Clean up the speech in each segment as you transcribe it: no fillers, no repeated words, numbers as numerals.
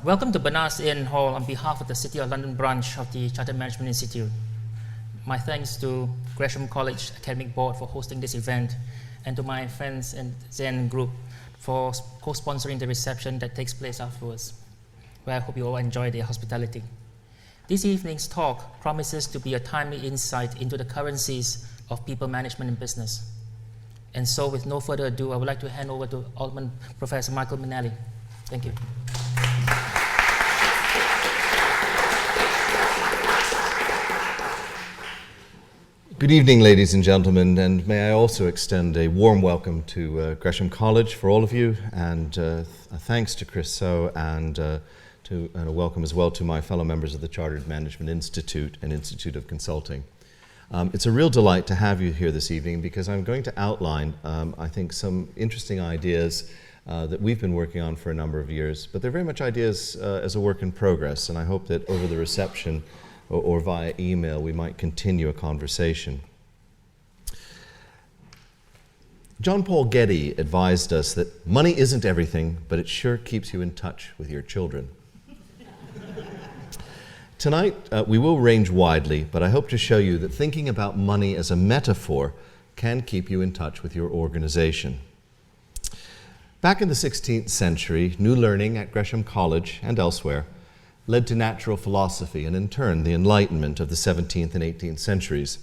Welcome to Bernard's Inn Hall on behalf of the City of London branch of the Chartered Management Institute. My thanks to Gresham College Academic Board for hosting this event, and to my friends and Zen group for co-sponsoring the reception that takes place afterwards, where I hope you all enjoy their hospitality. This evening's talk promises to be a timely insight into the currencies of people management and business. And so with no further ado, I would like to hand over to Alderman Professor Michael Mainelli. Thank you. Good evening, ladies and gentlemen, and may I also extend a warm welcome to Gresham College for all of you, and a thanks to Chris So, and a welcome as well to my fellow members of the Chartered Management Institute and Institute of Consulting. It's a real delight to have you here this evening because I'm going to outline, I think, some interesting ideas that we've been working on for a number of years, but they're very much ideas as a work in progress, and I hope that over the reception or via email, we might continue a conversation. John Paul Getty advised us that money isn't everything, but it sure keeps you in touch with your children. Tonight, we will range widely, but I hope to show you that thinking about money as a metaphor can keep you in touch with your organization. Back in the 16th century, new learning at Gresham College and elsewhere led to natural philosophy and in turn the Enlightenment of the 17th and 18th centuries.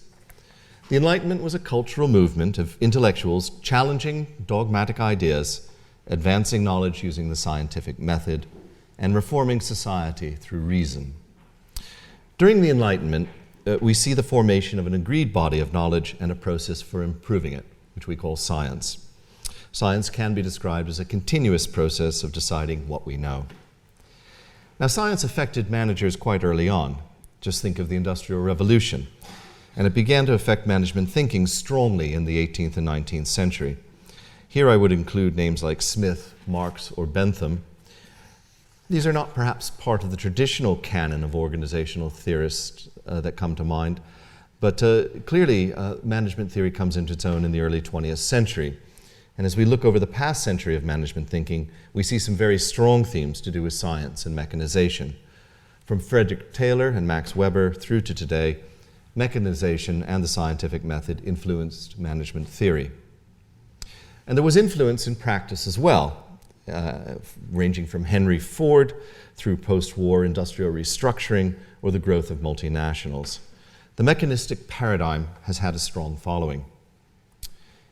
The Enlightenment was a cultural movement of intellectuals challenging dogmatic ideas, advancing knowledge using the scientific method, and reforming society through reason. During the Enlightenment, we see the formation of an agreed body of knowledge and a process for improving it, which we call science. Science can be described as a continuous process of deciding what we know. Now, science affected managers quite early on. Just think of the Industrial Revolution. And it began to affect management thinking strongly in the 18th and 19th century. Here I would include names like Smith, Marx, or Bentham. These are not perhaps part of the traditional canon of organizational theorists that come to mind, but clearly management theory comes into its own in the early 20th century. And as we look over the past century of management thinking, we see some very strong themes to do with science and mechanization. From Frederick Taylor and Max Weber through to today, mechanization and the scientific method influenced management theory. And there was influence in practice as well, ranging from Henry Ford through post-war industrial restructuring or the growth of multinationals. The mechanistic paradigm has had a strong following.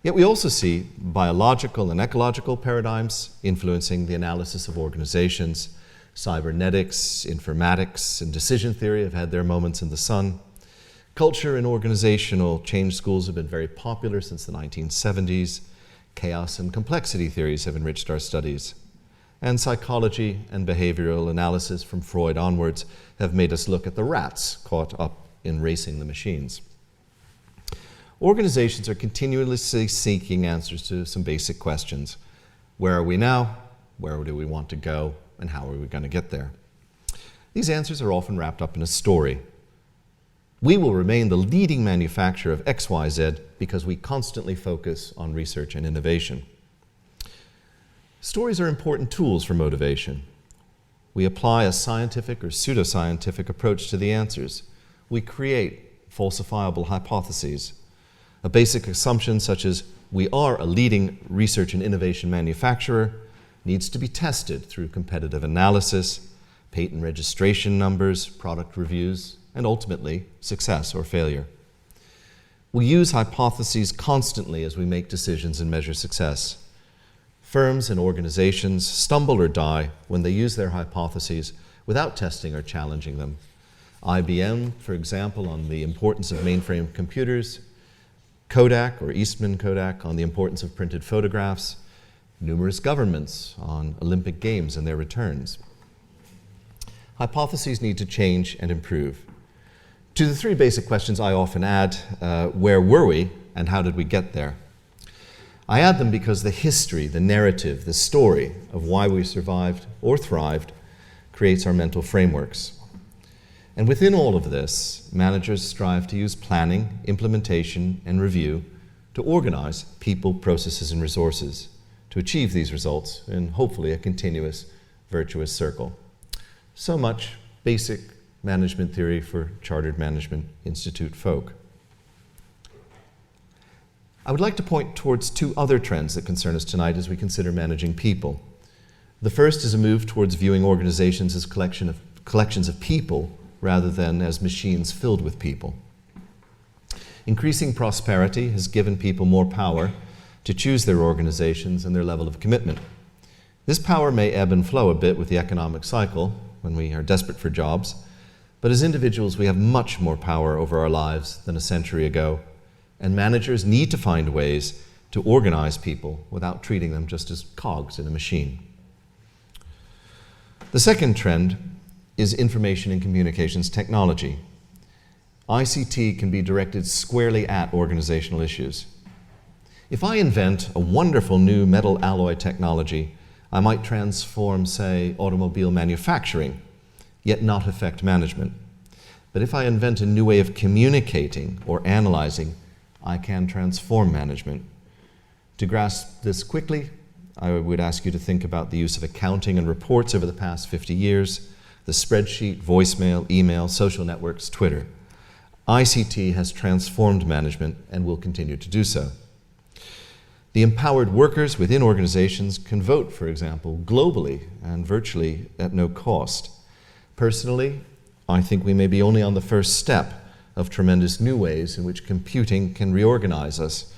Yet we also see biological and ecological paradigms influencing the analysis of organizations. Cybernetics, informatics, and decision theory have had their moments in the sun. Culture and organizational change schools have been very popular since the 1970s. Chaos and complexity theories have enriched our studies. And psychology and behavioral analysis from Freud onwards have made us look at the rats caught up in racing the machines. Organizations are continuously seeking answers to some basic questions. Where are we now? Where do we want to go? And how are we going to get there? These answers are often wrapped up in a story. We will remain the leading manufacturer of XYZ because we constantly focus on research and innovation. Stories are important tools for motivation. We apply a scientific or pseudoscientific approach to the answers. We create falsifiable hypotheses. A basic assumption such as we are a leading research and innovation manufacturer needs to be tested through competitive analysis, patent registration numbers, product reviews, and ultimately success or failure. We use hypotheses constantly as we make decisions and measure success. Firms and organizations stumble or die when they use their hypotheses without testing or challenging them. IBM, for example, on the importance of mainframe computers, Kodak or Eastman Kodak on the importance of printed photographs, numerous governments on Olympic Games and their returns. Hypotheses need to change and improve. To the three basic questions I often add, where were we and how did we get there? I add them because the history, the narrative, the story of why we survived or thrived creates our mental frameworks. And within all of this, managers strive to use planning, implementation, and review to organize people, processes, and resources to achieve these results in hopefully a continuous, virtuous circle. So much basic management theory for Chartered Management Institute folk. I would like to point towards two other trends that concern us tonight as we consider managing people. The first is a move towards viewing organizations as collections of people rather than as machines filled with people. Increasing prosperity has given people more power to choose their organizations and their level of commitment. This power may ebb and flow a bit with the economic cycle when we are desperate for jobs, but as individuals we have much more power over our lives than a century ago, and managers need to find ways to organize people without treating them just as cogs in a machine. The second trend is information and communications technology. ICT can be directed squarely at organizational issues. If I invent a wonderful new metal alloy technology, I might transform, say, automobile manufacturing, yet not affect management. But if I invent a new way of communicating or analyzing, I can transform management. To grasp this quickly, I would ask you to think about the use of accounting and reports over the past 50 years, the spreadsheet, voicemail, email, social networks, Twitter. ICT has transformed management and will continue to do so. The empowered workers within organizations can vote, for example, globally and virtually at no cost. Personally, I think we may be only on the first step of tremendous new ways in which computing can reorganize us.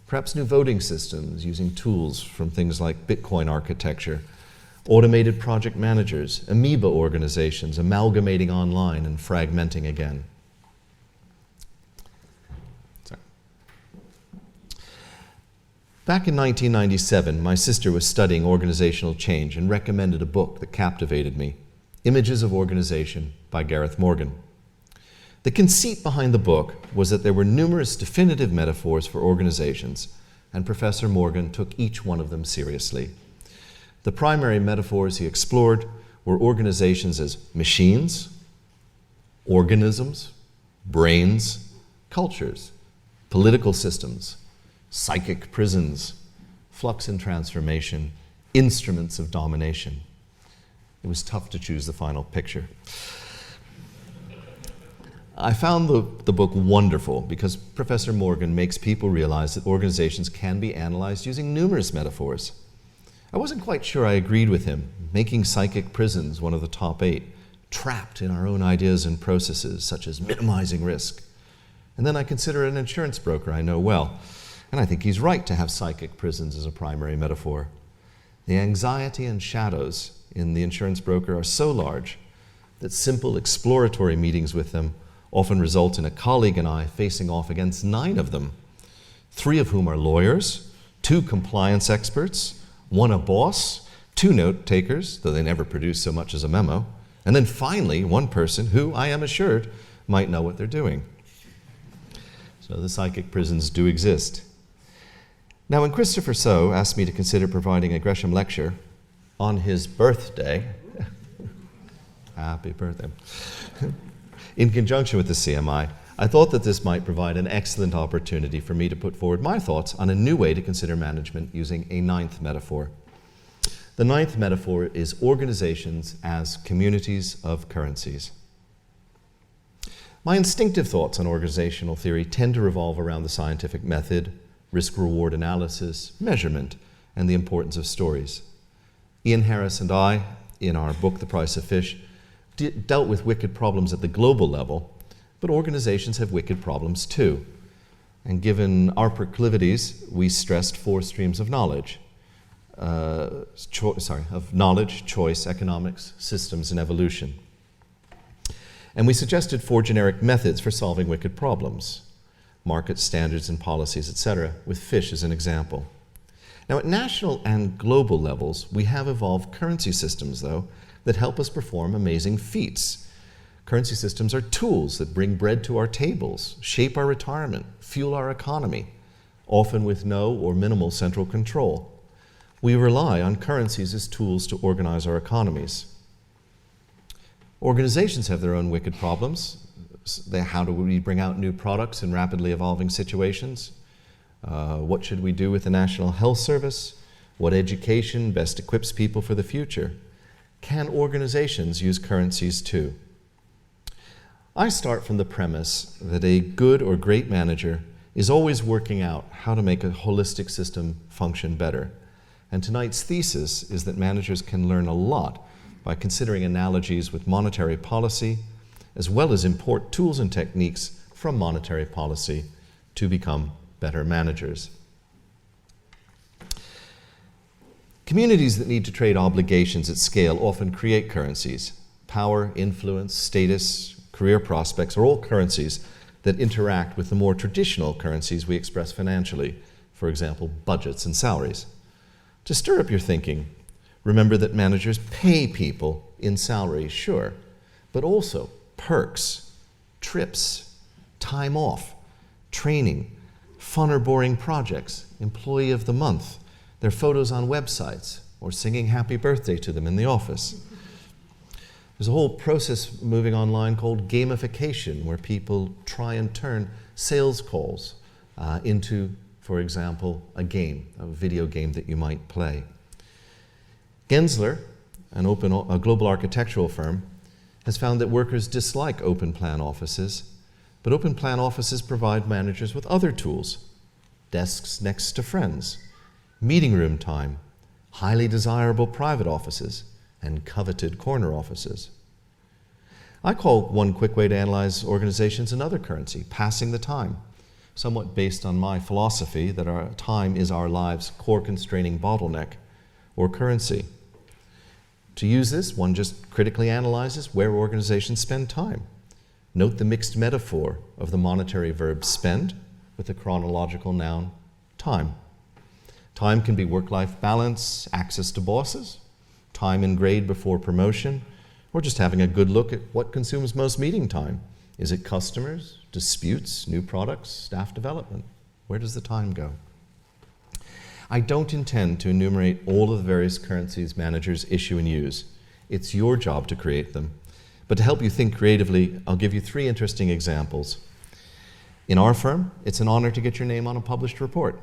Perhaps new voting systems using tools from things like Bitcoin architecture, automated project managers, amoeba organizations amalgamating online and fragmenting again. Back in 1997, my sister was studying organizational change and recommended a book that captivated me, Images of Organization by Gareth Morgan. The conceit behind the book was that there were numerous definitive metaphors for organizations, and Professor Morgan took each one of them seriously. The primary metaphors he explored were organizations as machines, organisms, brains, cultures, political systems, psychic prisons, flux and transformation, instruments of domination. It was tough to choose the final picture. I found the book wonderful because Professor Morgan makes people realize that organizations can be analyzed using numerous metaphors. I wasn't quite sure I agreed with him, making psychic prisons one of the top 8, trapped in our own ideas and processes, such as minimizing risk. And then I consider an insurance broker I know well, and I think he's right to have psychic prisons as a primary metaphor. The anxiety and shadows in the insurance broker are so large that simple exploratory meetings with them often result in a colleague and I facing off against 9 of them, 3 of whom are lawyers, 2 compliance experts, 1 a boss, 2 note takers, though they never produce so much as a memo, and then finally 1 person who, I am assured, might know what they're doing. So the psychic prisons do exist. Now, when Christopher So asked me to consider providing a Gresham lecture on his birthday, happy birthday, in conjunction with the CMI, I thought that this might provide an excellent opportunity for me to put forward my thoughts on a new way to consider management using a 9th metaphor. The 9th metaphor is organizations as communities of currencies. My instinctive thoughts on organizational theory tend to revolve around the scientific method, risk-reward analysis, measurement, and the importance of stories. Ian Harris and I, in our book, The Price of Fish, dealt with wicked problems at the global level, but organizations have wicked problems too. And given our proclivities, we stressed 4 streams of knowledge. Knowledge, choice, economics, systems, and evolution. And we suggested 4 generic methods for solving wicked problems: market standards and policies, etc., with fish as an example. Now, at national and global levels, we have evolved currency systems, though, that help us perform amazing feats. Currency systems are tools that bring bread to our tables, shape our retirement, fuel our economy, often with no or minimal central control. We rely on currencies as tools to organize our economies. Organizations have their own wicked problems. How do we bring out new products in rapidly evolving situations? What should we do with the National Health Service? What education best equips people for the future? can organizations use currencies too? I start from the premise that a good or great manager is always working out how to make a holistic system function better. And tonight's thesis is that managers can learn a lot by considering analogies with monetary policy, as well as import tools and techniques from monetary policy to become better managers. Communities that need to trade obligations at scale often create currencies. Power, influence, status, career prospects are all currencies that interact with the more traditional currencies we express financially, for example, budgets and salaries. To stir up your thinking, remember that managers pay people in salaries, sure, but also perks, trips, time off, training, fun or boring projects, employee of the month, their photos on websites, or singing happy birthday to them in the office. There's a whole process moving online called gamification, where people try and turn sales calls into, for example, a game, a video game that you might play. Gensler, a global architectural firm, has found that workers dislike open plan offices, but open plan offices provide managers with other tools: desks next to friends, meeting room time, highly desirable private offices, and coveted corner offices. I call one quick way to analyze organizations another currency: passing the time, somewhat based on my philosophy that our time is our lives' core constraining bottleneck, or currency. To use this, one just critically analyzes where organizations spend time. Note the mixed metaphor of the monetary verb spend with the chronological noun time. Time can be work-life balance, access to bosses, time in grade before promotion, or just having a good look at what consumes most meeting time. Is it customers, disputes, new products, staff development? Where does the time go? I don't intend to enumerate all of the various currencies managers issue and use. It's your job to create them. But to help you think creatively, I'll give you 3 interesting examples. In our firm, it's an honor to get your name on a published report.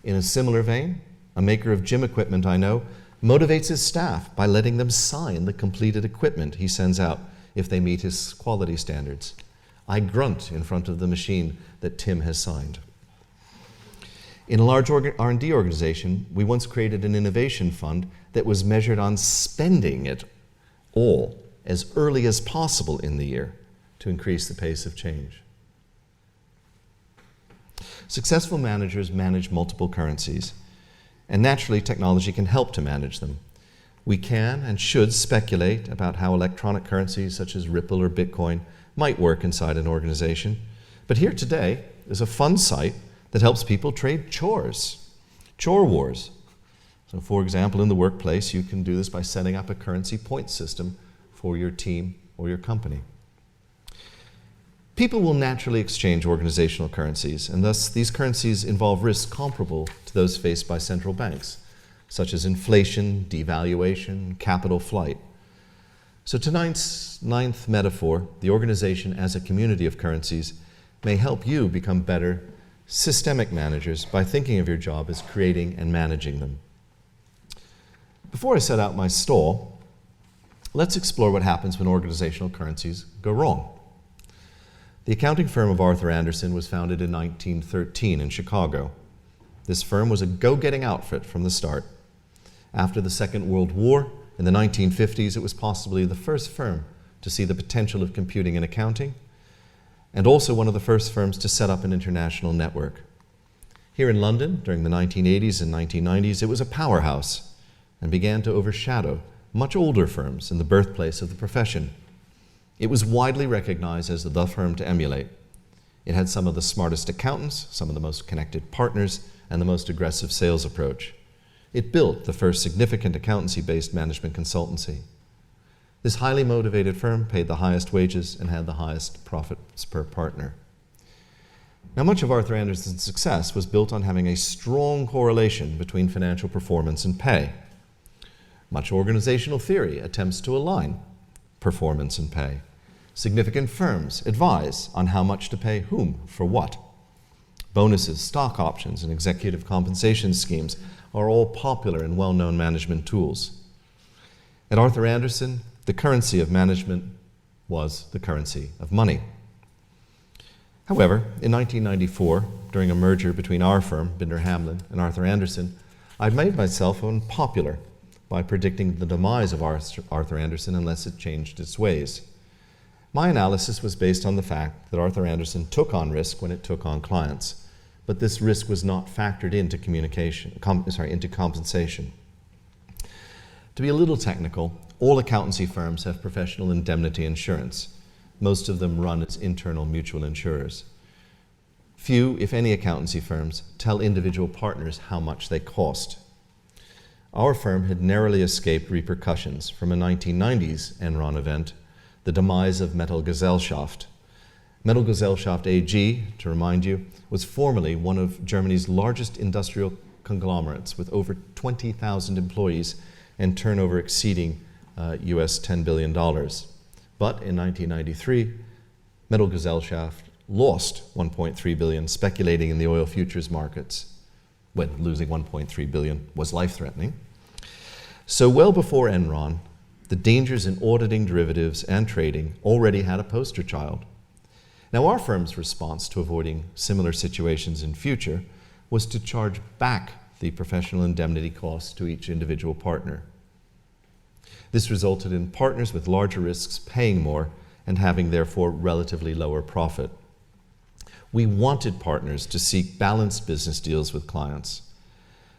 In a similar vein, a maker of gym equipment I know motivates his staff by letting them sign the completed equipment he sends out if they meet his quality standards. I grunt in front of the machine that Tim has signed. In a large R&D organization, we once created an innovation fund that was measured on spending it all as early as possible in the year to increase the pace of change. Successful managers manage multiple currencies, and naturally technology can help to manage them. We can and should speculate about how electronic currencies such as Ripple or Bitcoin might work inside an organization, but here today is a fun site that helps people trade chores, chore wars. So for example, in the workplace, you can do this by setting up a currency point system for your team or your company. People will naturally exchange organizational currencies, and thus these currencies involve risks comparable to those faced by central banks, such as inflation, devaluation, capital flight. So tonight's 9th metaphor, the organization as a community of currencies, may help you become better systemic managers by thinking of your job as creating and managing them. Before I set out my stall, let's explore what happens when organizational currencies go wrong. The accounting firm of Arthur Andersen was founded in 1913 in Chicago. This firm was a go-getting outfit from the start. After the Second World War, in the 1950s, it was possibly the first firm to see the potential of computing and accounting, and also one of the first firms to set up an international network. Here in London, during the 1980s and 1990s, it was a powerhouse and began to overshadow much older firms in the birthplace of the profession. It was widely recognized as the firm to emulate. It had some of the smartest accountants, some of the most connected partners, and the most aggressive sales approach. It built the first significant accountancy-based management consultancy. This highly motivated firm paid the highest wages and had the highest profits per partner. Now, much of Arthur Andersen's success was built on having a strong correlation between financial performance and pay. Much organizational theory attempts to align performance and pay. Significant firms advise on how much to pay whom for what. Bonuses, stock options, and executive compensation schemes are all popular and well-known management tools. At Arthur Andersen, the currency of management was the currency of money. However, in 1994, during a merger between our firm, Binder Hamlin, and Arthur Andersen, I made myself unpopular by predicting the demise of Arthur Andersen unless it changed its ways. My analysis was based on the fact that Arthur Andersen took on risk when it took on clients, but this risk was not factored into into compensation. To be a little technical, all accountancy firms have professional indemnity insurance. Most of them run as internal mutual insurers. Few, if any, accountancy firms tell individual partners how much they cost. Our firm had narrowly escaped repercussions from a 1990s Enron event, the demise of Metal-Gesellschaft. Metal-Gesellschaft AG, to remind you, was formerly one of Germany's largest industrial conglomerates with over 20,000 employees and turnover exceeding US $10 billion. But in 1993, Metal-Gesellschaft lost $1.3 billion speculating in the oil futures markets, when losing $1.3 billion was life-threatening. So well before Enron, the dangers in auditing derivatives and trading already had a poster child. Now, our firm's response to avoiding similar situations in future was to charge back the professional indemnity costs to each individual partner. This resulted in partners with larger risks paying more and having therefore relatively lower profit. We wanted partners to seek balanced business deals with clients.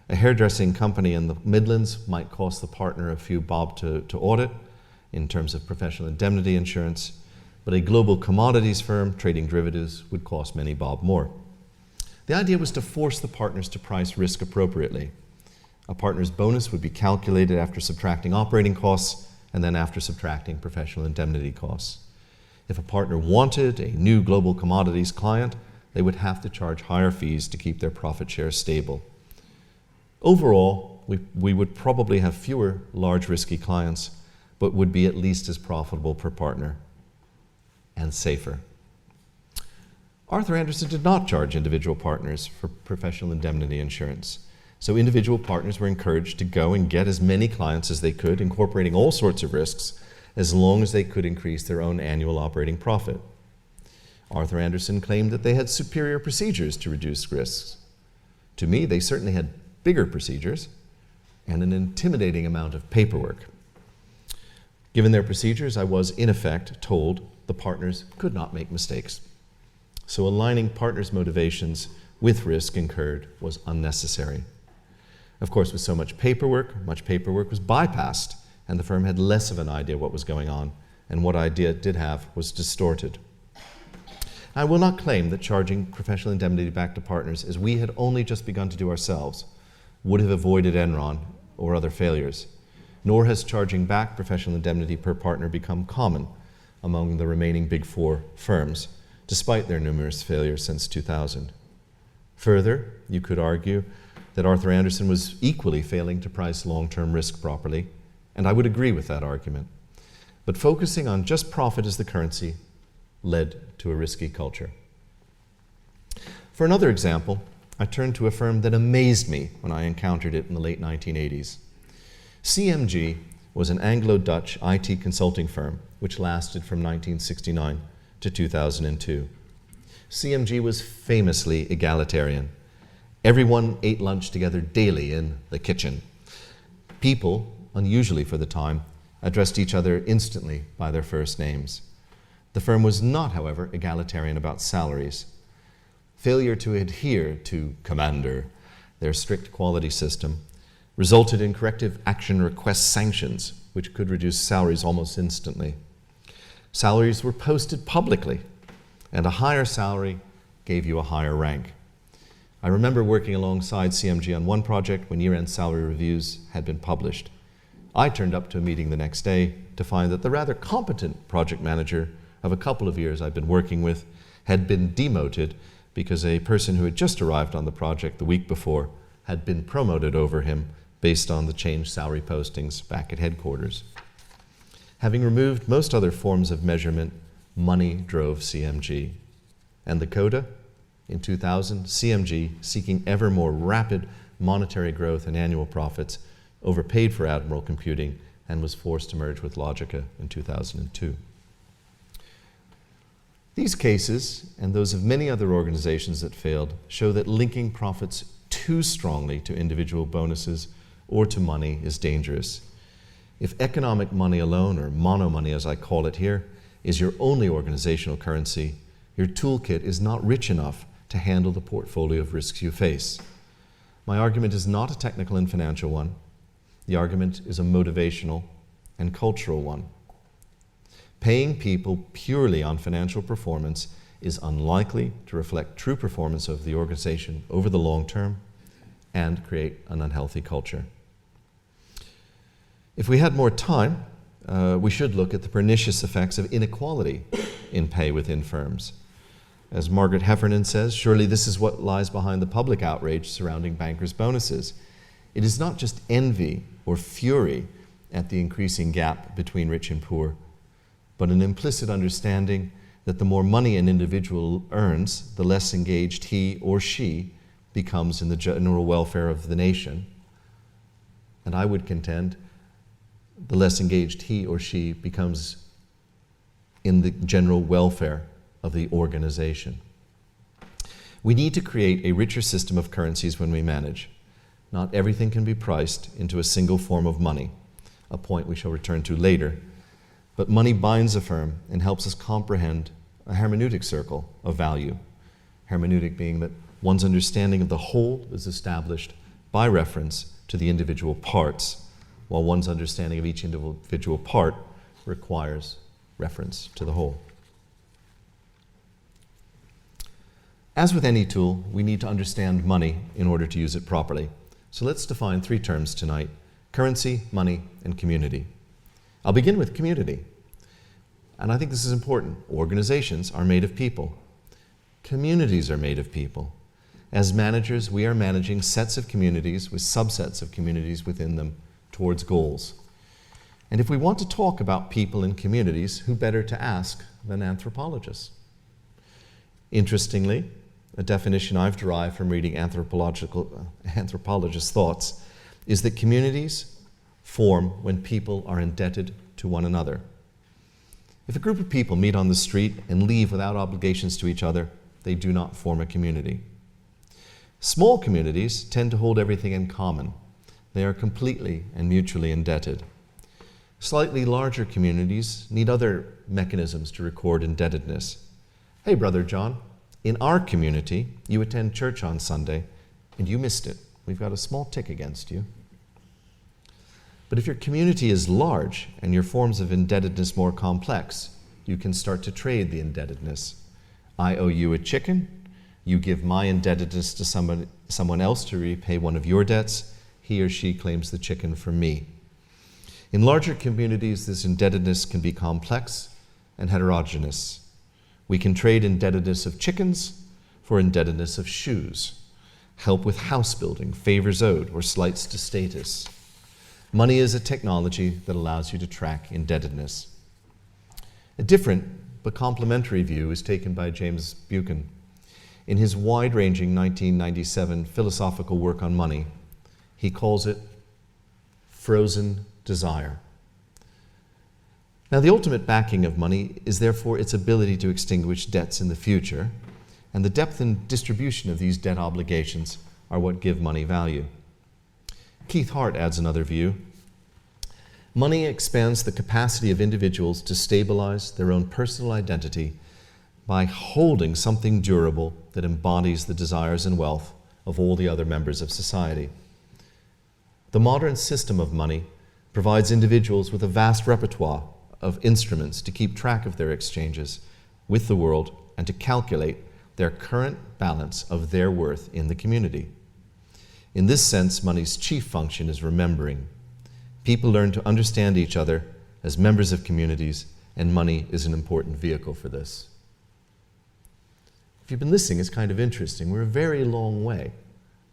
A hairdressing company in the Midlands might cost the partner a few bob to audit in terms of professional indemnity insurance, but a global commodities firm trading derivatives would cost many bob more. The idea was to force the partners to price risk appropriately. A partner's bonus would be calculated after subtracting operating costs and then after subtracting professional indemnity costs. If a partner wanted a new global commodities client, they would have to charge higher fees to keep their profit share stable. Overall, we would probably have fewer large risky clients, but would be at least as profitable per partner and safer. Arthur Andersen did not charge individual partners for professional indemnity insurance. So individual partners were encouraged to go and get as many clients as they could, incorporating all sorts of risks, as long as they could increase their own annual operating profit. Arthur Andersen claimed that they had superior procedures to reduce risks. To me, they certainly had bigger procedures and an intimidating amount of paperwork. Given their procedures, I was, in effect, told the partners could not make mistakes. So aligning partners' motivations with risk incurred was unnecessary. Of course, with so much paperwork was bypassed, and the firm had less of an idea what was going on, and what idea it did have was distorted. I will not claim that charging professional indemnity back to partners, as we had only just begun to do ourselves, would have avoided Enron or other failures, nor has charging back professional indemnity per partner become common among the remaining Big Four firms, despite their numerous failures since 2000. Further, you could argue that Arthur Andersen was equally failing to price long-term risk properly, and I would agree with that argument. But focusing on just profit as the currency led to a risky culture. For another example, I turned to a firm that amazed me when I encountered it in the late 1980s. CMG was an Anglo-Dutch IT consulting firm which lasted from 1969 to 2002. CMG was famously egalitarian. Everyone ate lunch together daily in the kitchen. People, unusually for the time, addressed each other instantly by their first names. The firm was not, however, egalitarian about salaries. Failure to adhere to Commander, their strict quality system, resulted in corrective action request sanctions, which could reduce salaries almost instantly. Salaries were posted publicly, and a higher salary gave you a higher rank. I remember working alongside CMG on one project when year-end salary reviews had been published. I turned up to a meeting the next day to find that the rather competent project manager of a couple of years I'd been working with had been demoted because a person who had just arrived on the project the week before had been promoted over him based on the changed salary postings back at headquarters. Having removed most other forms of measurement, money drove CMG. And the coda? In 2000, CMG, seeking ever more rapid monetary growth and annual profits, overpaid for Admiral computing and was forced to merge with Logica in 2002. These cases, and those of many other organizations that failed, show that linking profits too strongly to individual bonuses or to money is dangerous. If economic money alone, or mono money as I call it here, is your only organizational currency, your toolkit is not rich enough to handle the portfolio of risks you face. My argument is not a technical and financial one. The argument is a motivational and cultural one. Paying people purely on financial performance is unlikely to reflect true performance of the organization over the long term and create an unhealthy culture. If we had more time, we should look at the pernicious effects of inequality in pay within firms. As Margaret Heffernan says, surely this is what lies behind the public outrage surrounding bankers' bonuses. It is not just envy or fury at the increasing gap between rich and poor, but an implicit understanding that the more money an individual earns, the less engaged he or she becomes in the general welfare of the nation. And I would contend, the less engaged he or she becomes in the general welfare of the organization. We need to create a richer system of currencies when we manage. Not everything can be priced into a single form of money, a point we shall return to later. But money binds a firm and helps us comprehend a hermeneutic circle of value. Hermeneutic being that one's understanding of the whole is established by reference to the individual parts, while one's understanding of each individual part requires reference to the whole. As with any tool, we need to understand money in order to use it properly. So let's define three terms tonight: currency, money, and community. I'll begin with community. And I think this is important. Organizations are made of people. Communities are made of people. As managers, we are managing sets of communities with subsets of communities within them towards goals. And if we want to talk about people and communities, who better to ask than anthropologists? Interestingly, a definition I've derived from reading anthropologists' thoughts is that communities form when people are indebted to one another. If a group of people meet on the street and leave without obligations to each other, they do not form a community. Small communities tend to hold everything in common. They are completely and mutually indebted. Slightly larger communities need other mechanisms to record indebtedness. Hey, Brother John, in our community, you attend church on Sunday and you missed it. We've got a small tick against you. But if your community is large and your forms of indebtedness more complex, you can start to trade the indebtedness. I owe you a chicken. You give my indebtedness to someone else to repay one of your debts. He or she claims the chicken from me. In larger communities, this indebtedness can be complex and heterogeneous. We can trade indebtedness of chickens for indebtedness of shoes, help with house building, favors owed, or slights to status. Money is a technology that allows you to track indebtedness. A different but complementary view is taken by James Buchan. In his wide-ranging 1997 philosophical work on money, he calls it frozen desire. Now, the ultimate backing of money is therefore its ability to extinguish debts in the future, and the depth and distribution of these debt obligations are what give money value. Keith Hart adds another view. Money expands the capacity of individuals to stabilize their own personal identity by holding something durable that embodies the desires and wealth of all the other members of society. The modern system of money provides individuals with a vast repertoire of instruments to keep track of their exchanges with the world and to calculate their current balance of their worth in the community. In this sense, money's chief function is remembering. People learn to understand each other as members of communities, and money is an important vehicle for this. If you've been listening, it's kind of interesting. We're a very long way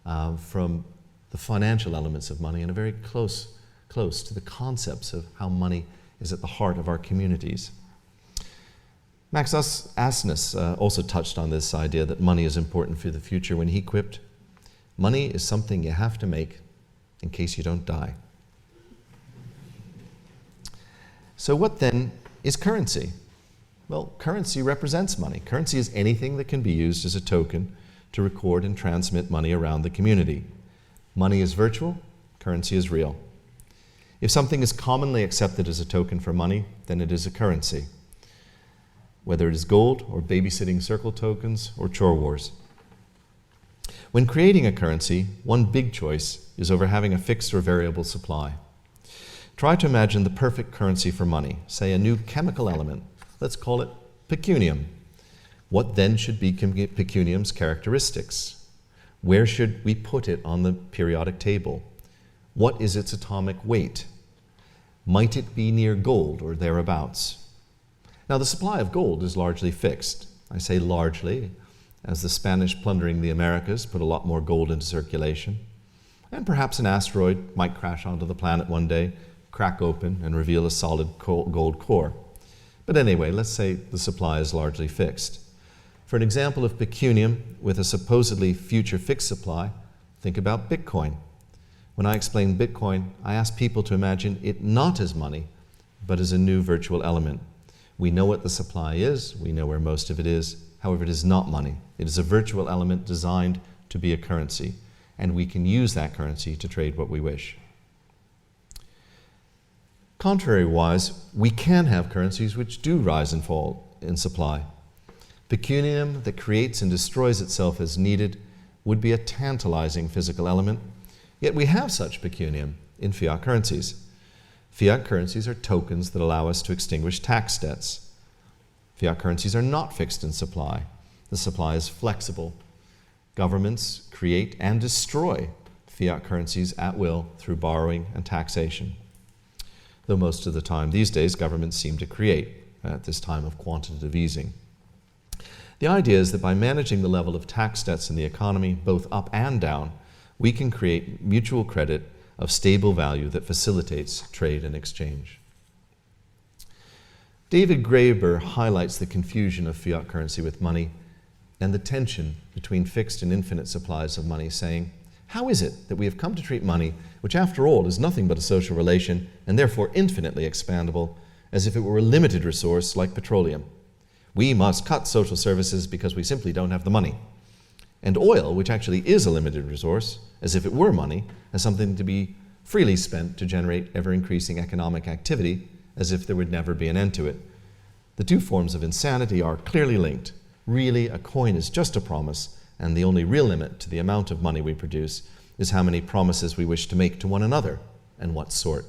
from the financial elements of money and a very close to the concepts of how money is at the heart of our communities. Max Asness also touched on this idea that money is important for the future when he quipped, "Money is something you have to make in case you don't die." So what then is currency? Well, currency represents money. Currency is anything that can be used as a token to record and transmit money around the community. Money is virtual, currency is real. If something is commonly accepted as a token for money, then it is a currency, whether it is gold or babysitting circle tokens or chore wars. When creating a currency, one big choice is over having a fixed or variable supply. Try to imagine the perfect currency for money, say a new chemical element. Let's call it pecunium. What then should be pecunium's characteristics? Where should we put it on the periodic table? What is its atomic weight? Might it be near gold or thereabouts? Now, the supply of gold is largely fixed. I say largely, as the Spanish plundering the Americas put a lot more gold into circulation. And perhaps an asteroid might crash onto the planet one day, crack open, and reveal a solid gold core. But anyway, let's say the supply is largely fixed. For an example of pecunium with a supposedly future fixed supply, think about Bitcoin. When I explain Bitcoin, I ask people to imagine it not as money, but as a new virtual element. We know what the supply is, we know where most of it is, however, it is not money. It is a virtual element designed to be a currency, and we can use that currency to trade what we wish. Contrary-wise, we can have currencies which do rise and fall in supply. Pecunium that creates and destroys itself as needed would be a tantalizing physical element, yet we have such pecunium in fiat currencies. Fiat currencies are tokens that allow us to extinguish tax debts. Fiat currencies are not fixed in supply. The supply is flexible. Governments create and destroy fiat currencies at will through borrowing and taxation. Though most of the time these days governments seem to create at this time of quantitative easing. The idea is that by managing the level of tax debts in the economy, both up and down, we can create mutual credit of stable value that facilitates trade and exchange. David Graeber highlights the confusion of fiat currency with money and the tension between fixed and infinite supplies of money, saying, how is it that we have come to treat money, which after all is nothing but a social relation and therefore infinitely expandable, as if it were a limited resource like petroleum? We must cut social services because we simply don't have the money. And oil, which actually is a limited resource, as if it were money, as something to be freely spent to generate ever-increasing economic activity, as if there would never be an end to it. The two forms of insanity are clearly linked. Really, a coin is just a promise, and the only real limit to the amount of money we produce is how many promises we wish to make to one another, and what sort.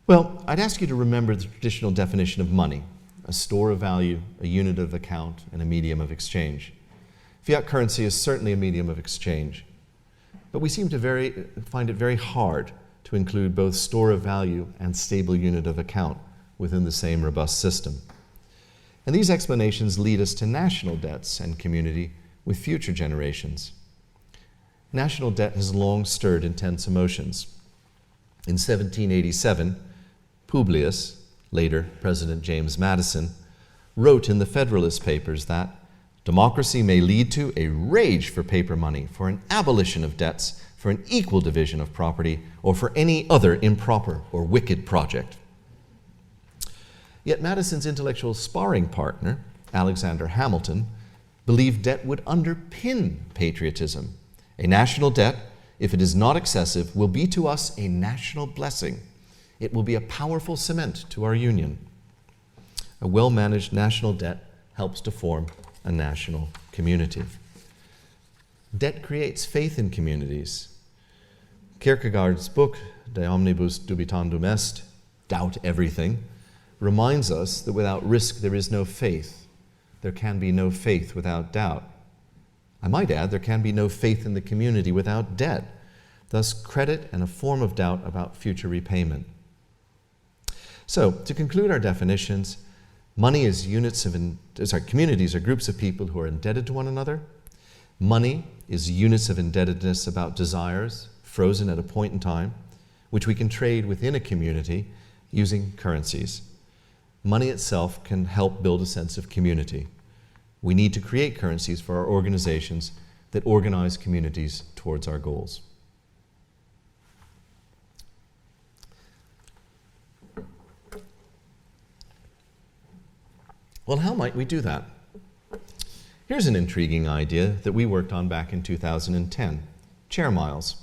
Well, I'd ask you to remember the traditional definition of money: a store of value, a unit of account, and a medium of exchange. Fiat currency is certainly a medium of exchange, but we seem to find it very hard to include both store of value and stable unit of account within the same robust system. And these explanations lead us to national debts and community with future generations. National debt has long stirred intense emotions. In 1787, Publius, later President James Madison, wrote in the Federalist Papers that democracy may lead to a rage for paper money, for an abolition of debts, for an equal division of property, or for any other improper or wicked project. Yet Madison's intellectual sparring partner, Alexander Hamilton, believed debt would underpin patriotism. A national debt, if it is not excessive, will be to us a national blessing. It will be a powerful cement to our union. A well-managed national debt helps to form a national community. Debt creates faith in communities. Kierkegaard's book, De Omnibus Dubitandum Est, Doubt Everything, reminds us that without risk there is no faith. There can be no faith without doubt. I might add, there can be no faith in the community without debt. Thus, credit and a form of doubt about future repayment. So, to conclude our definitions, money is communities are groups of people who are indebted to one another. Money is units of indebtedness about desires frozen at a point in time, which we can trade within a community using currencies. Money itself can help build a sense of community. We need to create currencies for our organizations that organize communities towards our goals. Well, how might we do that? Here's an intriguing idea that we worked on back in 2010, chair miles.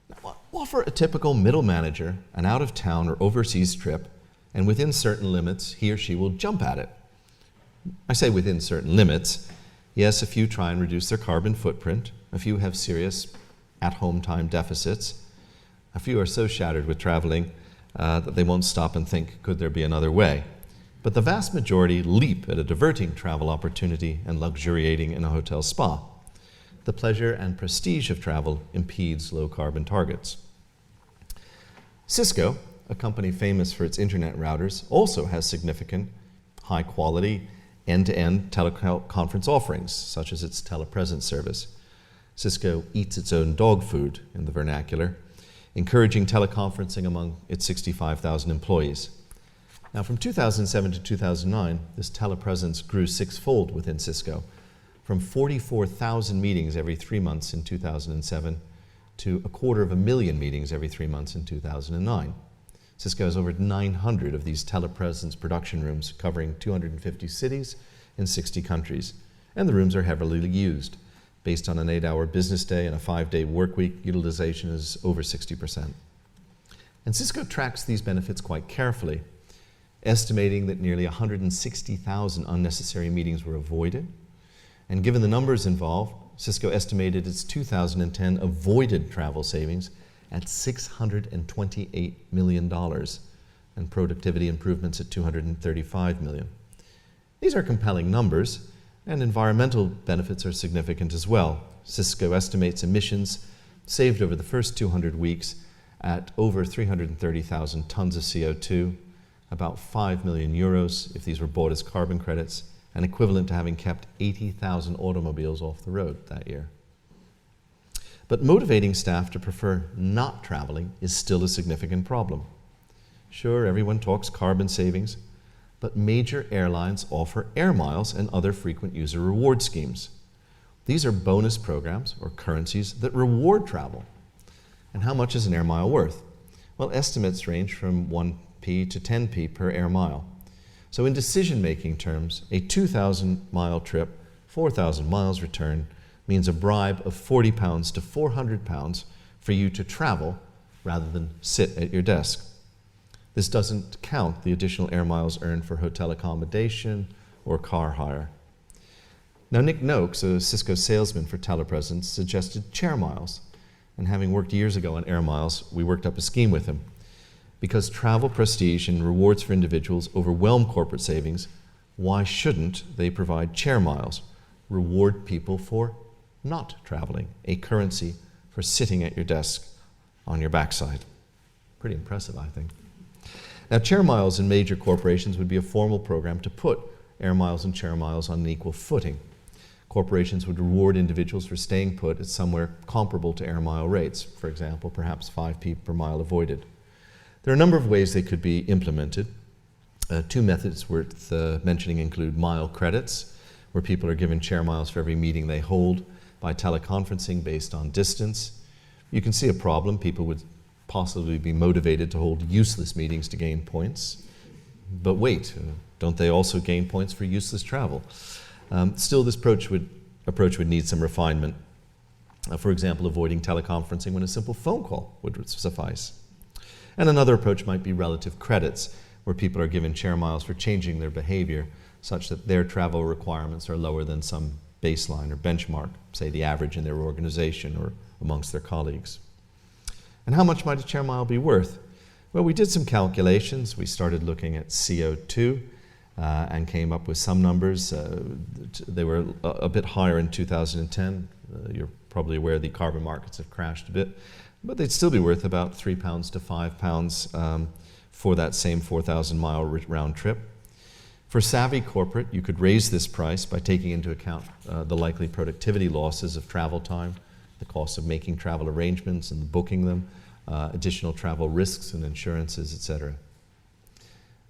Now, offer a typical middle manager an out-of-town or overseas trip, and within certain limits, he or she will jump at it. I say within certain limits. Yes, a few try and reduce their carbon footprint. A few have serious at-home time deficits. A few are so shattered with traveling that they won't stop and think, could there be another way? But the vast majority leap at a diverting travel opportunity and luxuriating in a hotel spa. The pleasure and prestige of travel impedes low-carbon targets. Cisco, a company famous for its internet routers, also has significant, high-quality, end-to-end teleconference offerings, such as its telepresence service. Cisco eats its own dog food, in the vernacular, encouraging teleconferencing among its 65,000 employees. Now, from 2007 to 2009, this telepresence grew sixfold within Cisco, from 44,000 meetings every 3 months in 2007 to 250,000 meetings every 3 months in 2009. Cisco has over 900 of these telepresence production rooms covering 250 cities in 60 countries, and the rooms are heavily used. Based on an 8-hour business day and a 5-day work week, utilization is over 60%. And Cisco tracks these benefits quite carefully, estimating that nearly 160,000 unnecessary meetings were avoided. And given the numbers involved, Cisco estimated its 2010 avoided travel savings at $628 million and productivity improvements at $235 million. These are compelling numbers, and environmental benefits are significant as well. Cisco estimates emissions saved over the first 200 weeks at over 330,000 tons of CO2, about 5 million euros if these were bought as carbon credits, and equivalent to having kept 80,000 automobiles off the road that year. But motivating staff to prefer not traveling is still a significant problem. Sure, everyone talks carbon savings, but major airlines offer air miles and other frequent user reward schemes. These are bonus programs, or currencies, that reward travel. And how much is an air mile worth? Well, estimates range from 1p to 10p per air mile. So in decision-making terms, a 2,000-mile trip, 4,000 miles return, means a bribe of £40 to £400 for you to travel rather than sit at your desk. This doesn't count the additional air miles earned for hotel accommodation or car hire. Now, Nick Noakes, a Cisco salesman for telepresence, suggested chair miles. And having worked years ago on air miles, we worked up a scheme with him. Because travel prestige and rewards for individuals overwhelm corporate savings, why shouldn't they provide chair miles, reward people for not traveling, a currency for sitting at your desk on your backside? Pretty impressive, I think. Now, chair miles in major corporations would be a formal program to put air miles and chair miles on an equal footing. Corporations would reward individuals for staying put at somewhere comparable to air mile rates, for example, perhaps 5p per mile avoided. There are a number of ways they could be implemented. Two methods worth mentioning include mile credits, where people are given chair miles for every meeting they hold by teleconferencing based on distance. You can see a problem. People would possibly be motivated to hold useless meetings to gain points. But wait, don't they also gain points for useless travel? Still, this approach would need some refinement. For example, avoiding teleconferencing when a simple phone call would suffice. And another approach might be relative credits, where people are given chair miles for changing their behavior such that their travel requirements are lower than some baseline or benchmark, say the average in their organization or amongst their colleagues. And how much might a chair mile be worth? Well, we did some calculations. We started looking at CO2 and came up with some numbers. They were a bit higher in 2010. You're probably aware the carbon markets have crashed a bit, but they'd still be worth about £3 to £5 for that same 4,000-mile round trip. For savvy corporate, you could raise this price by taking into account the likely productivity losses of travel time, the cost of making travel arrangements and booking them, additional travel risks and insurances, etc.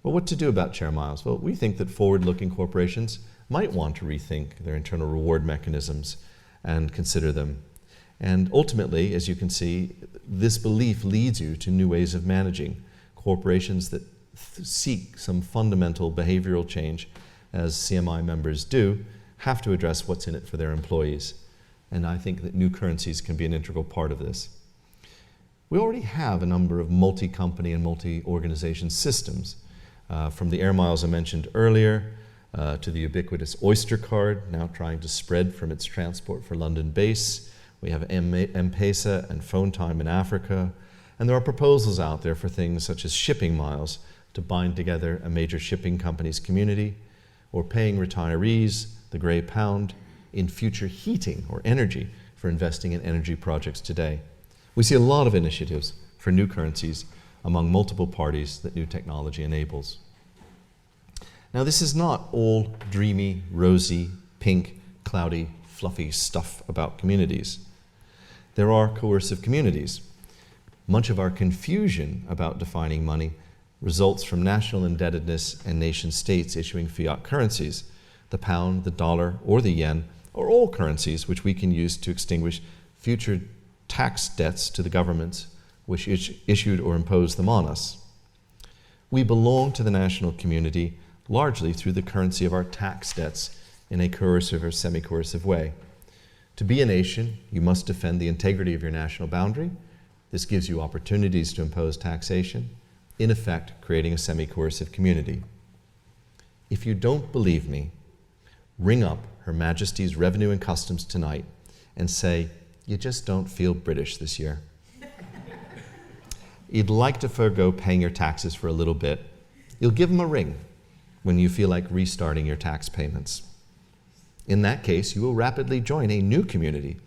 Well, what to do about chair miles? Well, we think that forward-looking corporations might want to rethink their internal reward mechanisms and consider them. And ultimately, as you can see, this belief leads you to new ways of managing. Corporations that seek some fundamental behavioral change, as CMI members do, have to address what's in it for their employees. And I think that new currencies can be an integral part of this. We already have a number of multi-company and multi-organization systems, from the air miles I mentioned earlier, to the ubiquitous Oyster card, now trying to spread from its transport for London base. We have M-Pesa and phone time in Africa. And there are proposals out there for things such as shipping miles to bind together a major shipping company's community, or paying retirees the grey pound in future heating or energy for investing in energy projects today. We see a lot of initiatives for new currencies among multiple parties that new technology enables. Now, this is not all dreamy, rosy, pink, cloudy, fluffy stuff about communities. There are coercive communities. Much of our confusion about defining money results from national indebtedness and nation states issuing fiat currencies. The pound, the dollar, or the yen are all currencies which we can use to extinguish future tax debts to the governments which issued or imposed them on us. We belong to the national community largely through the currency of our tax debts in a coercive or semi-coercive way. To be a nation, you must defend the integrity of your national boundary. This gives you opportunities to impose taxation, in effect creating a semi-coercive community. If you don't believe me, ring up Her Majesty's Revenue and Customs tonight and say, you just don't feel British this year. You'd like to forego paying your taxes for a little bit. You'll give them a ring when you feel like restarting your tax payments. In that case, you will rapidly join a new community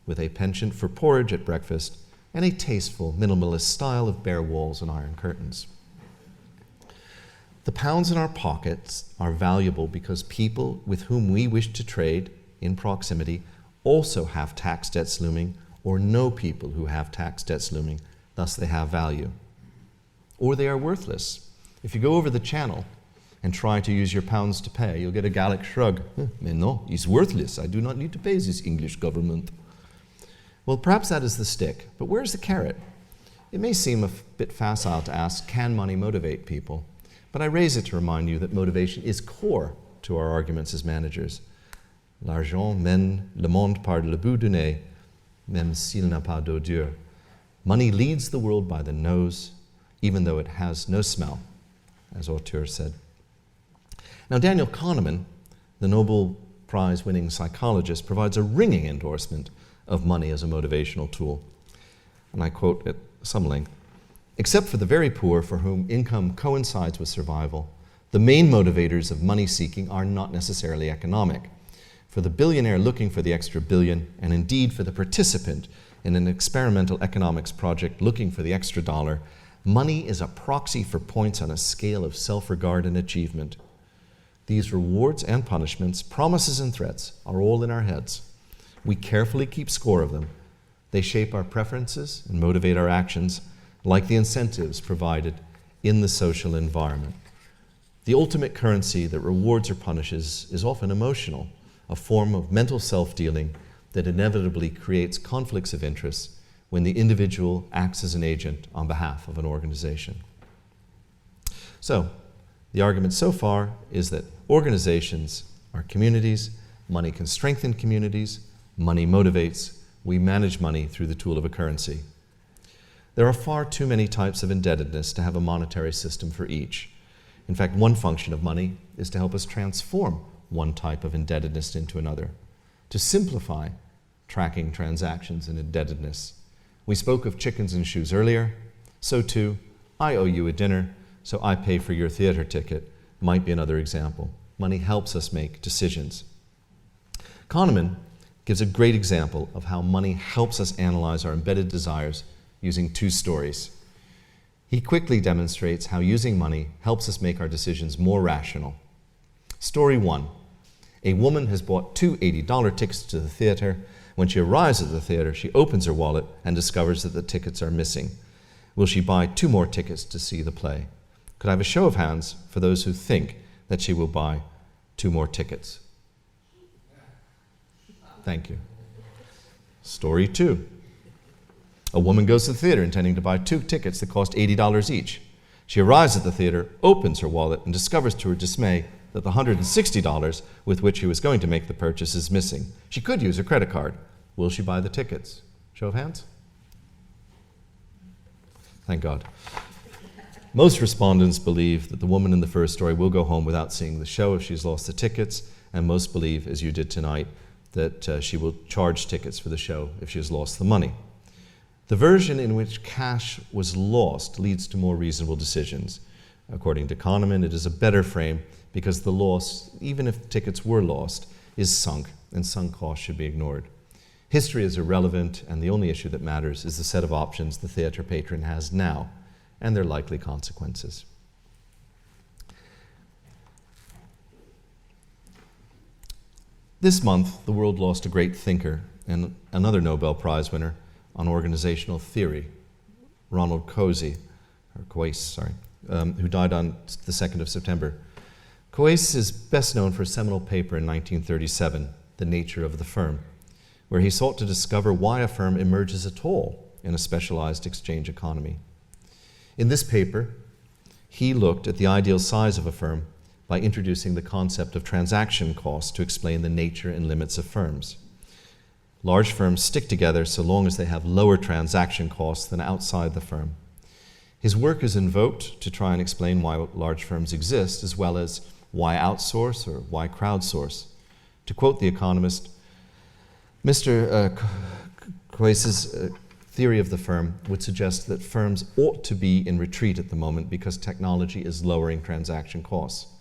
with a penchant for porridge at breakfast and a tasteful, minimalist style of bare walls and iron curtains. The pounds in our pockets are valuable because people with whom we wish to trade in proximity also have tax debts looming, or know people who have tax debts looming, thus they have value. Or they are worthless. If you go over the channel and try to use your pounds to pay, you'll get a Gallic shrug. Mais non, he's worthless. I do not need to pay this English government. Well, perhaps that is the stick, but where's the carrot? It may seem a bit facile to ask, can money motivate people? But I raise it to remind you that motivation is core to our arguments as managers. L'argent mène le monde par le bout du nez, même s'il n'a pas d'odeur. Money leads the world by the nose, even though it has no smell, as Auteur said. Now, Daniel Kahneman, the Nobel Prize-winning psychologist, provides a ringing endorsement of money as a motivational tool. And I quote at some length, "Except for the very poor for whom income coincides with survival, the main motivators of money seeking are not necessarily economic. For the billionaire looking for the extra billion, and indeed for the participant in an experimental economics project looking for the extra dollar, money is a proxy for points on a scale of self-regard and achievement. These rewards and punishments, promises and threats, are all in our heads. We carefully keep score of them. They shape our preferences and motivate our actions, like the incentives provided in the social environment. The ultimate currency that rewards or punishes is often emotional, a form of mental self-dealing that inevitably creates conflicts of interest when the individual acts as an agent on behalf of an organization." So, the argument so far is that organizations are communities, money can strengthen communities, money motivates, we manage money through the tool of a currency. There are far too many types of indebtedness to have a monetary system for each. In fact, one function of money is to help us transform one type of indebtedness into another, to simplify tracking transactions and indebtedness. We spoke of chickens and shoes earlier, so too, I owe you a dinner, so I pay for your theater ticket, might be another example. Money helps us make decisions. Kahneman gives a great example of how money helps us analyze our embedded desires using two stories. He quickly demonstrates how using money helps us make our decisions more rational. Story 1. A woman has bought two $80 tickets to the theater. When she arrives at the theater, she opens her wallet and discovers that the tickets are missing. Will she buy 2 more tickets to see the play? Could I have a show of hands for those who think that she will buy 2 more tickets? Thank you. Story 2. A woman goes to the theater intending to buy 2 tickets that cost $80 each. She arrives at the theater, opens her wallet, and discovers to her dismay that the $160 with which she was going to make the purchase is missing. She could use her credit card. Will she buy the tickets? Show of hands? Thank God. Most respondents believe that the woman in the first story will go home without seeing the show if she's lost the tickets, and most believe, as you did tonight, that she will charge tickets for the show if she has lost the money. The version in which cash was lost leads to more reasonable decisions. According to Kahneman, it is a better frame because the loss, even if tickets were lost, is sunk, and sunk costs should be ignored. History is irrelevant, and the only issue that matters is the set of options the theater patron has now and their likely consequences. This month, the world lost a great thinker and another Nobel Prize winner on organizational theory, Ronald Coase, who died on the 2nd of September. Coase is best known for a seminal paper in 1937, The Nature of the Firm, where he sought to discover why a firm emerges at all in a specialized exchange economy. In this paper, he looked at the ideal size of a firm by introducing the concept of transaction costs to explain the nature and limits of firms. Large firms stick together so long as they have lower transaction costs than outside the firm. His work is invoked to try and explain why large firms exist, as well as why outsource or why crowdsource. To quote The Economist, Mr. Coase's theory of the firm would suggest that firms ought to be in retreat at the moment because technology is lowering transaction costs.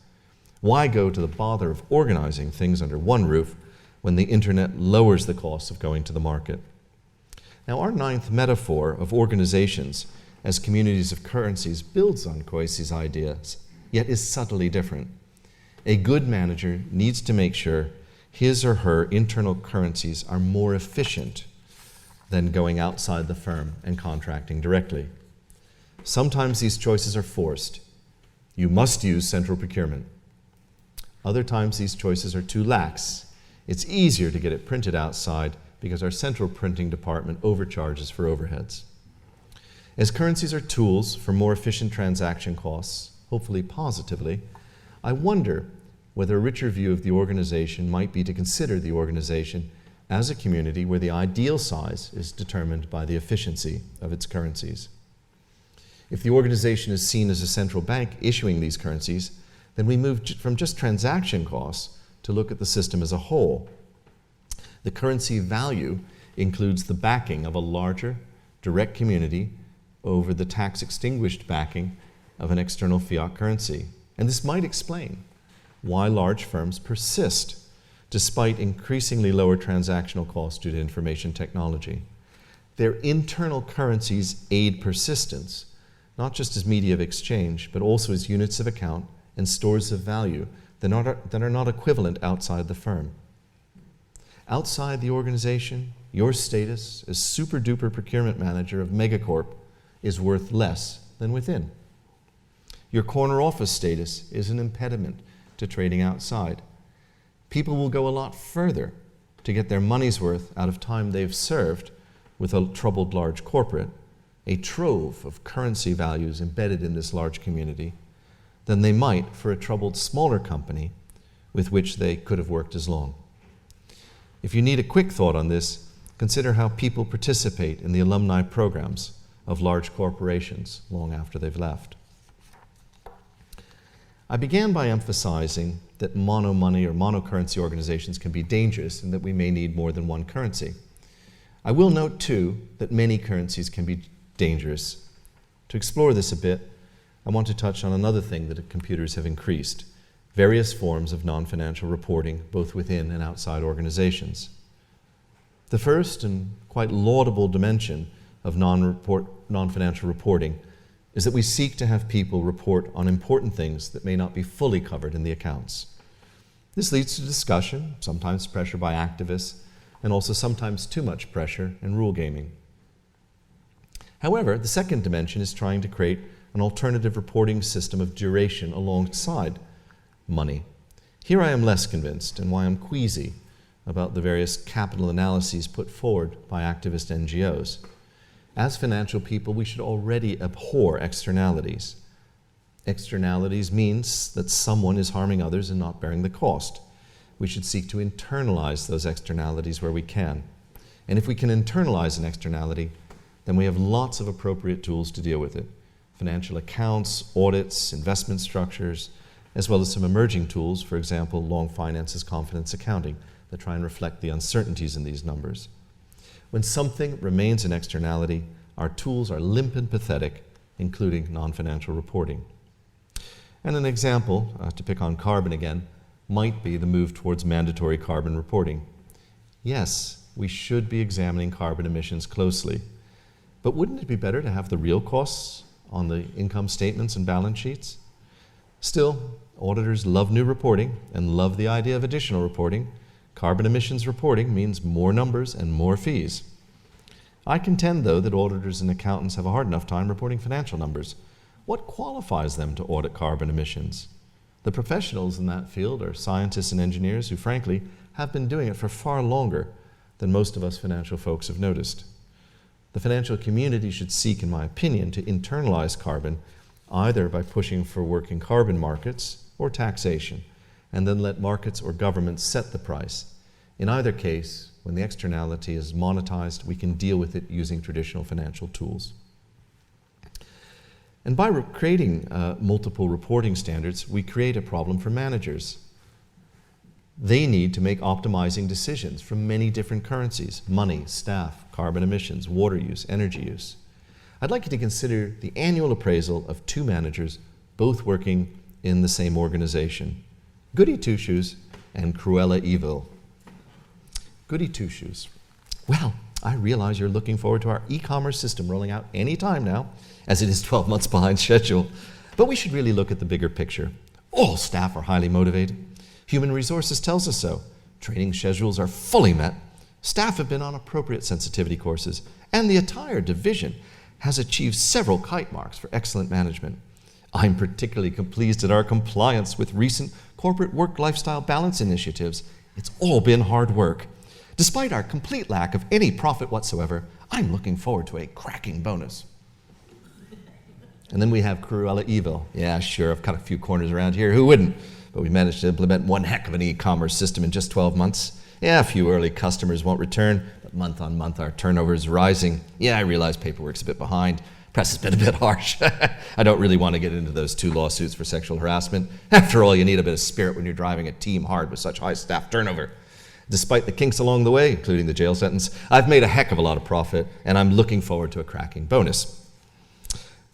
Why go to the bother of organizing things under one roof when the internet lowers the cost of going to the market? Now, our ninth metaphor of organizations as communities of currencies builds on Coase's ideas, yet is subtly different. A good manager needs to make sure his or her internal currencies are more efficient than going outside the firm and contracting directly. Sometimes these choices are forced. You must use central procurement. Other times these choices are too lax. It's easier to get it printed outside because our central printing department overcharges for overheads. As currencies are tools for more efficient transaction costs, hopefully positively, I wonder whether a richer view of the organization might be to consider the organization as a community where the ideal size is determined by the efficiency of its currencies. If the organization is seen as a central bank issuing these currencies, then we move from just transaction costs to look at the system as a whole. The currency value includes the backing of a larger, direct community over the tax-extinguished backing of an external fiat currency. And this might explain why large firms persist despite increasingly lower transactional costs due to information technology. Their internal currencies aid persistence, not just as media of exchange, but also as units of account and stores of value that are not equivalent outside the firm. Outside the organization, your status as super-duper procurement manager of Megacorp is worth less than within. Your corner office status is an impediment to trading outside. People will go a lot further to get their money's worth out of time they've served with a troubled large corporate, a trove of currency values embedded in this large community, than they might for a troubled smaller company with which they could have worked as long. If you need a quick thought on this, consider how people participate in the alumni programs of large corporations long after they've left. I began by emphasizing that mono-money or monocurrency organizations can be dangerous and that we may need more than one currency. I will note, too, that many currencies can be dangerous. To explore this a bit, I want to touch on another thing that computers have increased: various forms of non-financial reporting, both within and outside organizations. The first and quite laudable dimension of non-financial reporting is that we seek to have people report on important things that may not be fully covered in the accounts. This leads to discussion, sometimes pressure by activists, and also sometimes too much pressure and rule gaming. However, the second dimension is trying to create an alternative reporting system of duration alongside money. Here I am less convinced, and why I'm queasy about the various capital analyses put forward by activist NGOs. As financial people, we should already abhor externalities. Externalities means that someone is harming others and not bearing the cost. We should seek to internalize those externalities where we can. And if we can internalize an externality, then we have lots of appropriate tools to deal with it. Financial accounts, audits, investment structures, as well as some emerging tools, for example, long finances confidence accounting, that try and reflect the uncertainties in these numbers. When something remains an externality, our tools are limp and pathetic, including non-financial reporting. And an example, to pick on carbon again, might be the move towards mandatory carbon reporting. Yes, we should be examining carbon emissions closely, but wouldn't it be better to have the real costs on the income statements and balance sheets? Still, auditors love new reporting and love the idea of additional reporting. Carbon emissions reporting means more numbers and more fees. I contend, though, that auditors and accountants have a hard enough time reporting financial numbers. What qualifies them to audit carbon emissions? The professionals in that field are scientists and engineers who, frankly, have been doing it for far longer than most of us financial folks have noticed. The financial community should seek, in my opinion, to internalize carbon either by pushing for working carbon markets or taxation, and then let markets or governments set the price. In either case, when the externality is monetized, we can deal with it using traditional financial tools. And by creating multiple reporting standards, we create a problem for managers. They need to make optimizing decisions from many different currencies: money, staff, carbon emissions, water use, energy use. I'd like you to consider the annual appraisal of two managers, both working in the same organization: Goody Two-Shoes and Cruella Evil. Goody Two-Shoes. Well, I realize you're looking forward to our e-commerce system rolling out any time now, as it is 12 months behind schedule. But we should really look at the bigger picture. All staff are highly motivated. Human Resources tells us so. Training schedules are fully met. Staff have been on appropriate sensitivity courses, and the entire division has achieved several kite marks for excellent management. I'm particularly pleased at our compliance with recent corporate work-lifestyle balance initiatives. It's all been hard work. Despite our complete lack of any profit whatsoever, I'm looking forward to a cracking bonus. And then we have Cruella Evil. Yeah, sure, I've cut a few corners around here. Who wouldn't? But we managed to implement one heck of an e-commerce system in just 12 months. Yeah, a few early customers won't return, but month on month our turnover is rising. Yeah, I realize paperwork's a bit behind. Press has been a bit harsh. I don't really want to get into those 2 lawsuits for sexual harassment. After all, you need a bit of spirit when you're driving a team hard with such high staff turnover. Despite the kinks along the way, including the jail sentence, I've made a heck of a lot of profit, and I'm looking forward to a cracking bonus.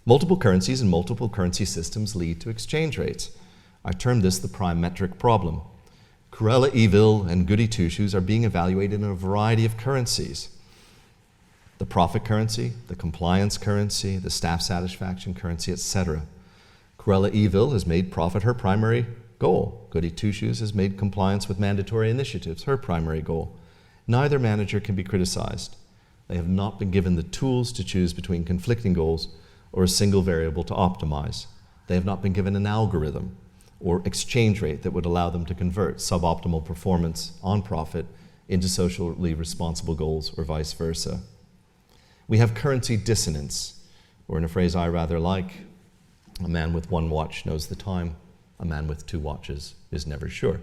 Multiple currencies and multiple currency systems lead to exchange rates. I term this the prime metric problem. Cruella Evil and Goody Two-Shoes are being evaluated in a variety of currencies: the profit currency, the compliance currency, the staff satisfaction currency, etc. Cruella Evil has made profit her primary goal. Goody Two-Shoes has made compliance with mandatory initiatives her primary goal. Neither manager can be criticized. They have not been given the tools to choose between conflicting goals or a single variable to optimize. They have not been given an algorithm or exchange rate that would allow them to convert suboptimal performance on profit into socially responsible goals, or vice versa. We have currency dissonance, or in a phrase I rather like, a man with one watch knows the time, a man with 2 watches is never sure.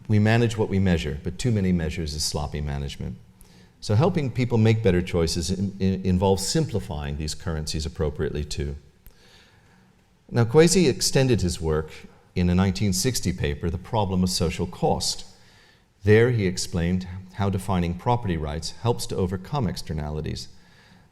We manage what we measure, but too many measures is sloppy management. So helping people make better choices involves simplifying these currencies appropriately too. Now, Coase extended his work in a 1960 paper, The Problem of Social Cost. There he explained how defining property rights helps to overcome externalities.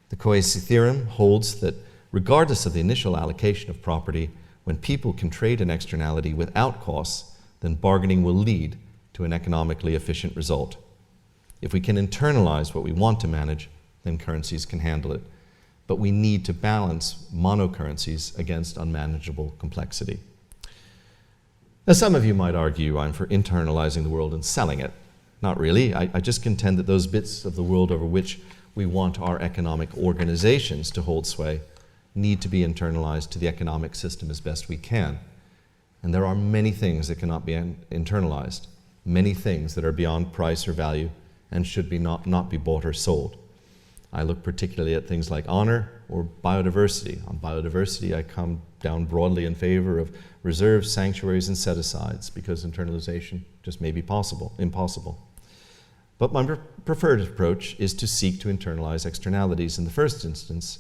The Coase theorem holds that regardless of the initial allocation of property, when people can trade an externality without costs, then bargaining will lead to an economically efficient result. If we can internalize what we want to manage, then currencies can handle it. But we need to balance monocurrencies against unmanageable complexity. Now, some of you might argue I'm for internalizing the world and selling it. Not really. I just contend that those bits of the world over which we want our economic organizations to hold sway need to be internalized to the economic system as best we can. And there are many things that cannot be internalized, many things that are beyond price or value and should be not be bought or sold. I look particularly at things like honor or biodiversity. On biodiversity, I come down broadly in favor of reserves, sanctuaries, and set-asides because internalization just may be impossible. But my preferred approach is to seek to internalize externalities in the first instance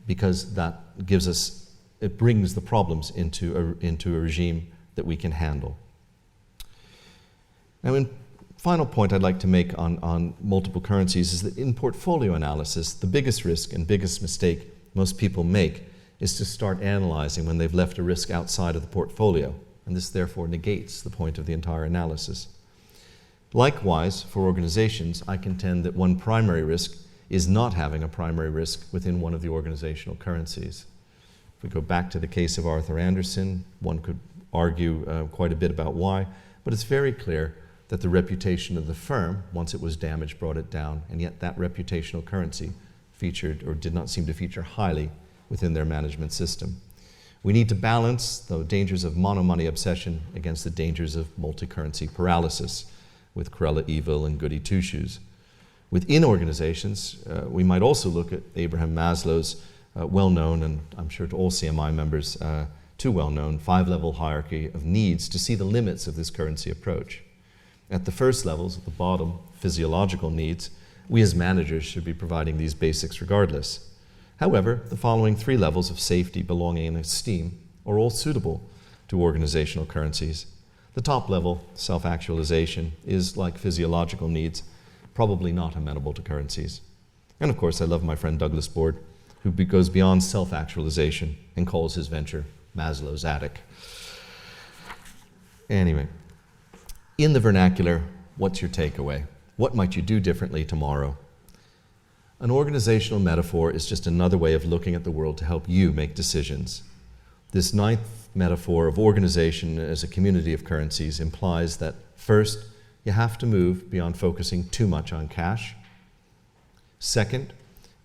because that gives us, it brings the problems into a regime that we can handle. Now, in final point I'd like to make on multiple currencies is that in portfolio analysis, the biggest risk and biggest mistake most people make is to start analyzing when they've left a risk outside of the portfolio, and this therefore negates the point of the entire analysis. Likewise, for organizations, I contend that one primary risk is not having a primary risk within one of the organizational currencies. If we go back to the case of Arthur Andersen, one could argue quite a bit about why, but it's very clear that the reputation of the firm, once it was damaged, brought it down, and yet that reputational currency featured or did not seem to feature highly within their management system. We need to balance the dangers of mono-money obsession against the dangers of multi-currency paralysis with Cruella Evil and Goody Two-Shoes. Within organizations, we might also look at Abraham Maslow's well-known, and I'm sure to all CMI members, too well-known, 5-level hierarchy of needs to see the limits of this currency approach. At the first levels, at the bottom, physiological needs, we as managers should be providing these basics regardless. However, the following 3 levels of safety, belonging, and esteem are all suitable to organizational currencies. The top level, self-actualization, is, like physiological needs, probably not amenable to currencies. And of course, I love my friend Douglas Board, who goes beyond self-actualization and calls his venture Maslow's Attic. Anyway, in the vernacular, what's your takeaway? What might you do differently tomorrow? An organizational metaphor is just another way of looking at the world to help you make decisions. This 9th metaphor of organization as a community of currencies implies that, first, you have to move beyond focusing too much on cash. Second,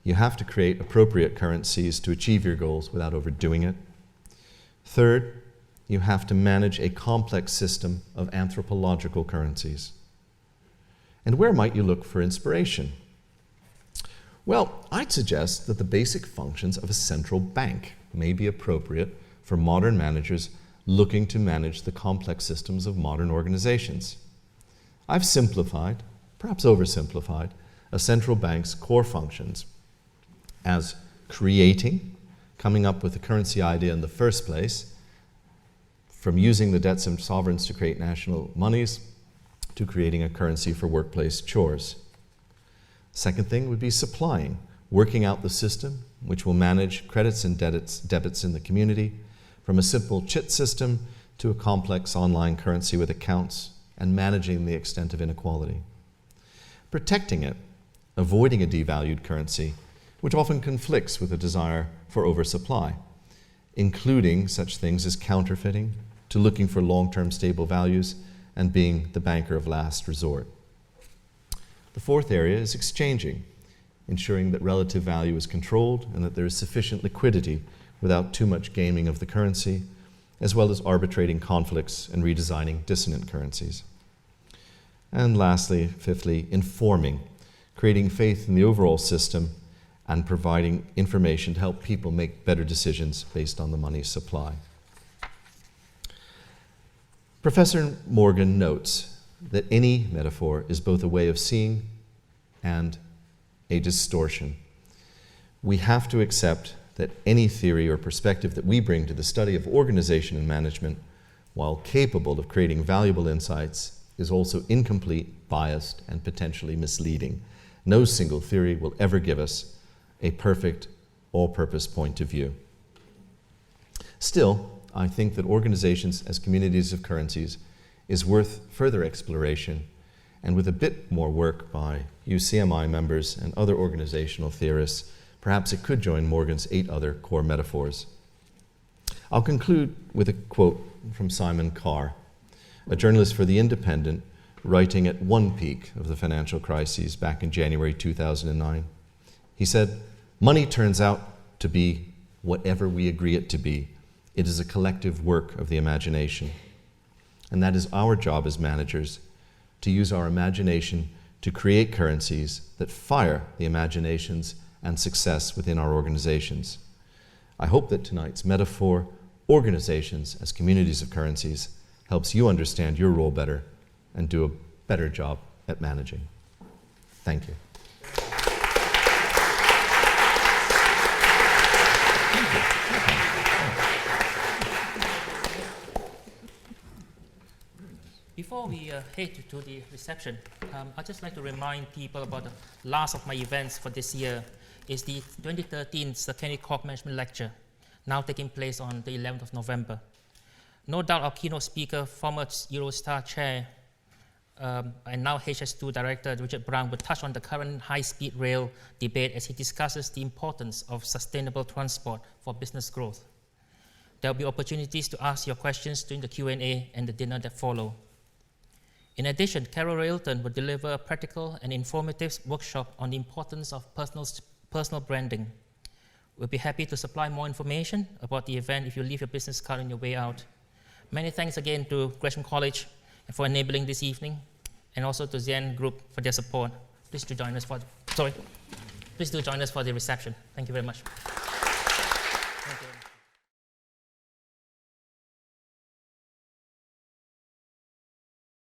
you have to create appropriate currencies to achieve your goals without overdoing it. Third, you have to manage a complex system of anthropological currencies. And where might you look for inspiration? Well, I'd suggest that the basic functions of a central bank may be appropriate for modern managers looking to manage the complex systems of modern organizations. I've simplified, perhaps oversimplified, a central bank's core functions as creating, coming up with the currency idea in the first place, from using the debts of sovereigns to create national monies, to creating a currency for workplace chores. Second thing would be supplying, working out the system which will manage credits and debits in the community, from a simple chit system to a complex online currency with accounts, and managing the extent of inequality. Protecting it, avoiding a devalued currency, which often conflicts with a desire for oversupply, including such things as counterfeiting, to looking for long-term stable values, and being the banker of last resort. The fourth area is exchanging, ensuring that relative value is controlled and that there is sufficient liquidity without too much gaming of the currency, as well as arbitrating conflicts and redesigning dissonant currencies. And lastly, fifthly, informing, creating faith in the overall system and providing information to help people make better decisions based on the money supply. Professor Morgan notes that any metaphor is both a way of seeing and a distortion. We have to accept that any theory or perspective that we bring to the study of organization and management, while capable of creating valuable insights, is also incomplete, biased, and potentially misleading. No single theory will ever give us a perfect, all-purpose point of view. Still, I think that organizations as communities of currencies is worth further exploration, and with a bit more work by UCMI members and other organizational theorists, perhaps it could join Morgan's 8 other core metaphors. I'll conclude with a quote from Simon Carr, a journalist for The Independent, writing at one peak of the financial crises back in January 2009. He said, "Money turns out to be whatever we agree it to be. It is a collective work of the imagination." And that is our job as managers, to use our imagination to create currencies that fire the imaginations and success within our organizations. I hope that tonight's metaphor, organizations as communities of currencies, helps you understand your role better and do a better job at managing. Thank you. Before we head to the reception, I'd just like to remind people about the last of my events for this year is the 2013 Sir Kenny Cork Management Lecture, now taking place on the 11th of November. No doubt our keynote speaker, former Eurostar chair, and now HS2 director Richard Brown will touch on the current high-speed rail debate as he discusses the importance of sustainable transport for business growth. There will be opportunities to ask your questions during the Q&A and the dinner that follow. In addition, Carol Railton will deliver a practical and informative workshop on the importance of personal branding. We'll be happy to supply more information about the event if you leave your business card on your way out. Many thanks again to Gresham College for enabling this evening, and also to Zen Group for their support. Please do join us for the reception. Thank you very much.